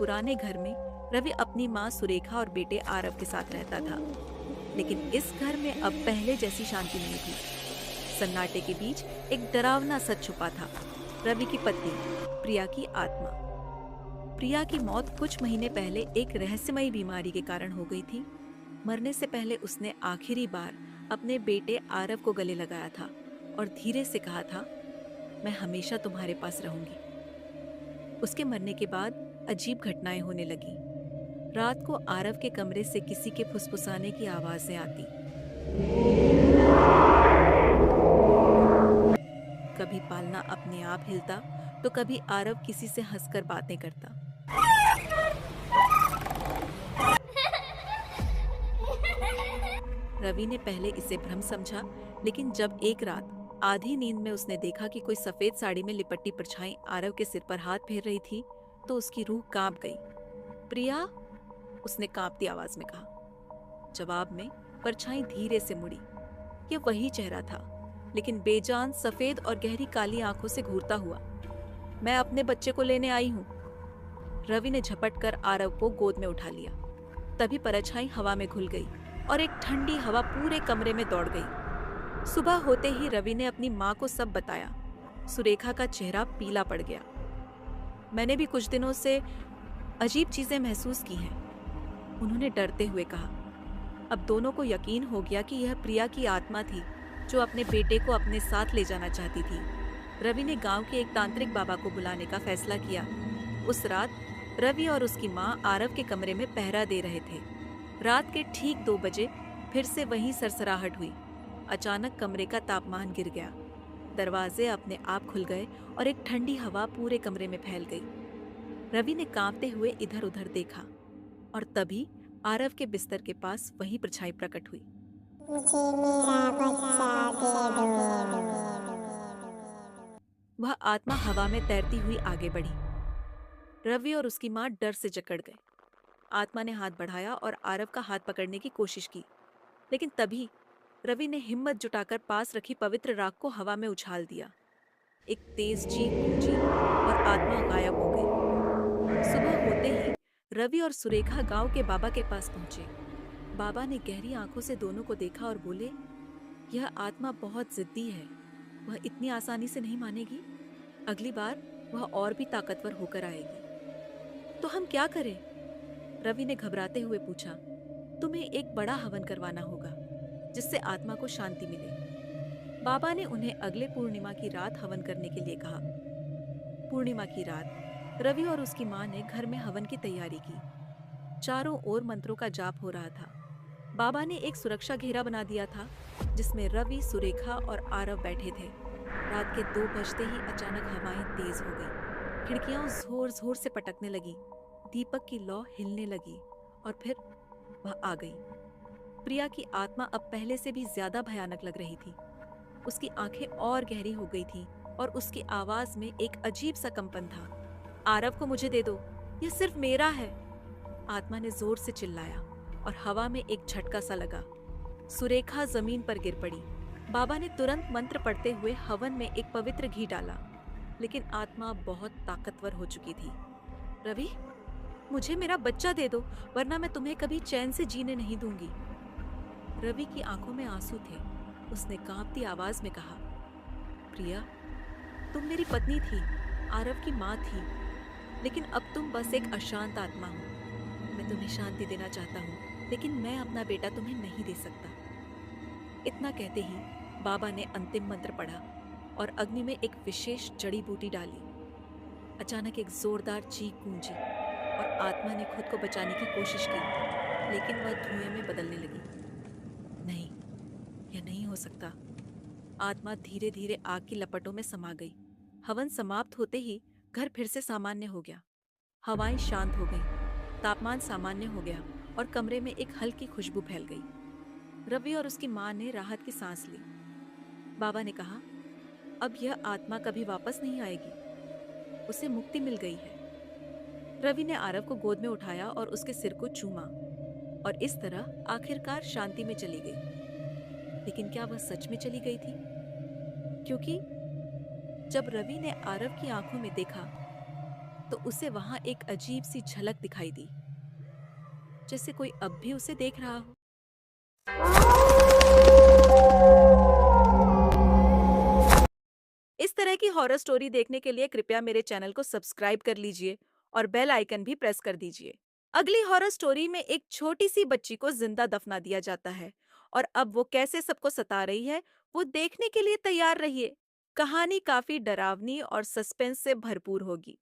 पुराने घर में रवि अपनी माँ सुरेखा और बेटे आरव के साथ रहता था। लेकिन इस घर में अब पहले जैसी शांति नहीं थी। सन्नाटे के बीच एक डरावना सच छुपा था। रवि की पत्नी प्रिया की आत्मा। प्रिया की मौत कुछ महीने पहले एक रहस्यमयी बीमारी के कारण हो गई थी। मरने से पहले उसने आखिरी बार अपने बेटे आरव को गले लगाया था और धीरे से कहा था, मैं हमेशा तुम्हारे पास रहूंगी। उसके मरने के बाद अजीब घटनाएं होने लगी। रात को आरव के कमरे से किसी के फुसफुसाने की आवाजें आती। कभी पालना अपने आप हिलता तो कभी आरव किसी से हंसकर बातें करता। रवि ने पहले इसे भ्रम समझा, लेकिन जब एक रात आधी नींद में उसने देखा कि कोई सफेद साड़ी में लिपटी परछाई आरव के सिर पर हाथ फेर रही थी, तो उसकी रूह कांप गई। प्रिया, उसने कांपती आवाज में कहा। जवाब में परछाई धीरे से मुड़ी। यह वही चेहरा था, लेकिन बेजान, सफेद और गहरी काली आंखों से घूरता हुआ। मैं अपने बच्चे को लेने आई हूँ। रवि ने झपट कर आरव को गोद में उठा लिया। तभी परछाई हवा में घुल गई और एक ठंडी हवा पूरे कमरे में दौड़ गई। सुबह होते ही रवि ने अपनी माँ को सब बताया। सुरेखा का चेहरा पीला पड़ गया। मैंने भी कुछ दिनों से अजीब चीजें महसूस की हैं, उन्होंने डरते हुए कहा। अब दोनों को यकीन हो गया कि यह प्रिया की आत्मा थी जो अपने बेटे को अपने साथ ले जाना चाहती थी। रवि ने गांव के एक तांत्रिक बाबा को बुलाने का फैसला किया। उस रात रवि और उसकी माँ आरव के कमरे में पहरा दे रहे थे। रात के ठीक 2 बजे फिर से वही सरसराहट हुई। अचानक कमरे का तापमान गिर गया। दरवाजे अपने आप खुल गए और एक ठंडी हवा पूरे कमरे में फैल गई। रवि ने कांपते हुए इधर उधर देखा और तभी आरव के बिस्तर के पास वही परछाई प्रकट हुई। मुझे मेरा बच्चा दे दो। वह आत्मा हवा में तैरती हुई आगे बढ़ी। रवि और उसकी मां डर से जकड़ गए। आत्मा ने हाथ बढ़ाया और आरव का हाथ पकड़ने की कोशिश की, लेकिन तभी रवि ने हिम्मत जुटाकर पास रखी पवित्र राख को हवा में उछाल दिया। एक तेज चीख गूंजी और आत्मा गायब हो गई। सुबह होते ही रवि और सुरेखा गांव के बाबा के पास पहुंचे। बाबा ने गहरी आंखों से दोनों को देखा और बोले, यह आत्मा बहुत जिद्दी है, वह इतनी आसानी से नहीं मानेगी। अगली बार वह और भी ताकतवर होकर आएगी। तो हम क्या करें? रवि ने घबराते हुए पूछा। तुम्हें एक बड़ा हवन करवाना होगा, जिससे आत्मा को शांति मिले। बाबा ने उन्हें अगले पूर्णिमा की रात हवन करने के लिए कहा। पूर्णिमा की रात रवि और उसकी मां ने घर में हवन की तैयारी की। चारों ओर मंत्रों का जाप हो रहा था। बाबा ने एक सुरक्षा घेरा बना दिया था, जिसमें रवि, सुरेखा और आरव बैठे थे। रात के 2 बजते ही अचानक हवाएं तेज हो गई। खिड़कियां जोर जोर से पटकने लगी। दीपक की लौ हिलने लगी और फिर वह आ गई। प्रिया की आत्मा अब पहले से भी ज्यादा भयानक लग रही थी। उसकी आंखें और गहरी हो गई थी और उसकी आवाज में एक अजीब सा कंपन था। आरव को मुझे दे दो, यह सिर्फ मेरा है। आत्मा ने जोर से चिल्लाया और हवा में एक झटका सा लगा। सुरेखा जमीन पर गिर पड़ी। बाबा ने तुरंत मंत्र पढ़ते हुए हवन में एक पवित्र घी डाला, लेकिन आत्मा बहुत ताकतवर हो चुकी थी। रवि, मुझे मेरा बच्चा दे दो, वरना मैं तुम्हें कभी चैन से जीने नहीं दूंगी। रवि की आंखों में आंसू थे। उसने कांपती आवाज में कहा, प्रिया, तुम मेरी पत्नी थी, आरव की माँ थी, लेकिन अब तुम बस एक अशांत आत्मा हो। मैं तुम्हें शांति देना चाहता हूँ, लेकिन मैं अपना बेटा तुम्हें नहीं दे सकता। इतना कहते ही बाबा ने अंतिम मंत्र पढ़ा और अग्नि में एक विशेष जड़ी बूटी डाली। अचानक एक जोरदार चीख गूंजी और आत्मा ने खुद को बचाने की कोशिश की, लेकिन वह धुएं में बदलने लगी। नहीं, यह नहीं हो सकता। आत्मा धीरे धीरे आग की लपटों में समा गई। हवन समाप्त होते ही घर फिर से सामान्य हो गया। हवाएं शांत हो गईं, तापमान सामान्य हो गया और कमरे में एक हल्की खुशबू फैल गई। रवि और उसकी मां ने राहत की सांस ली। बाबा ने कहा, अब यह आत्मा कभी वापस नहीं आएगी, उसे मुक्ति मिल गई है। रवि ने आरव को गोद में उठाया और उसके सिर को चूमा और इस तरह आखिरकार शांति में चली गई। लेकिन क्या वह सच में चली गई थी? क्योंकि जब रवि ने आरव की आंखों में देखा तो उसे वहां एक अजीब सी झलक दिखाई दी, जैसे कोई अब भी उसे देख रहा हो। इस तरह की हॉरर स्टोरी देखने के लिए कृपया मेरे चैनल को सब्सक्राइब कर लीजिए और बेल आइकन भी प्रेस कर दीजिए। अगली हॉरर स्टोरी में एक छोटी सी बच्ची को जिंदा दफना दिया जाता है और अब वो कैसे सबको सता रही है, वो देखने के लिए तैयार रहिए। कहानी काफी डरावनी और सस्पेंस से भरपूर होगी।